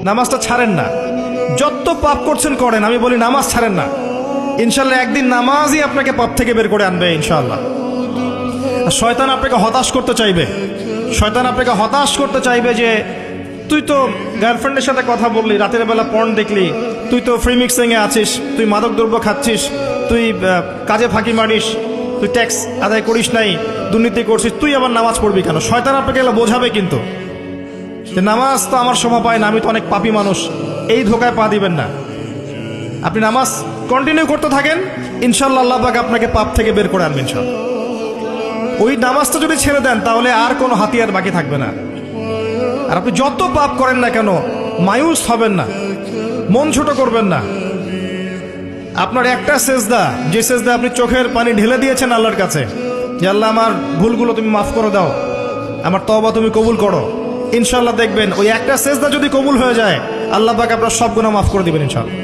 নামাজটা ছাড়েন না। যত পাপ করছেন করেন, আমি বলি নামাজ ছাড়েন না। ইনশাল্লাহ একদিন নামাজই আপনাকে পাপ থেকে বের করে আনবে ইনশাআল্লাহ। শয়তান আপনাকে হতাশ করতে চাইবে, শয়তান আপনাকে হতাশ করতে চাইবে যে তুই তো গার্লফ্রেন্ডের সাথে কথা বললি, রাতের বেলা পর্ন দেখলি, তুই তো ফ্রি মিক্সিংয়ে আছিস, তুই মাদক দ্রব্য খাচ্ছিস, তুই কাজে ফাঁকি মারিস, তুই ট্যাক্স আদায় করিস নাই, দুর্নীতি করছিস, তুই আবার নামাজ পড়বি কেন? শয়তান আপনাকে এগুলো বোঝাবে কিন্তু যে নামাজ তো আমার সময় পায় না, আমি তো অনেক পাপী মানুষ। এই ধোকায় পা দিবেন না। আপনি নামাজ কন্টিনিউ করতে থাকেন, ইনশাল্লাহ আল্লাহ পাক আপনাকে পাপ থেকে বের করে আনবেন ইনশাল্লাহ। ওই নামাজটা যদি ছেড়ে দেন তাহলে আর কোনো হাতিয়ার বাকি থাকবে না। আর আপনি যত পাপ করেন না কেন মায়ুস হবেন না, মন ছোট করবেন না। আপনার একটা সেজদা, যে সেজদা আপনি চোখের পানি ঢেলে দিয়েছেন আল্লাহর কাছে, যে আল্লাহ আমার ভুলগুলো তুমি মাফ করে দাও, আমার তওবা তুমি কবুল করো, ইনশাল্লাহ দেখবেন ওই একটা সেজদা যদি কবুল হয়ে যায় আল্লাহ পাক আপনার সব গুনাহ মাফ করে দিবেন ইনশাল্লাহ।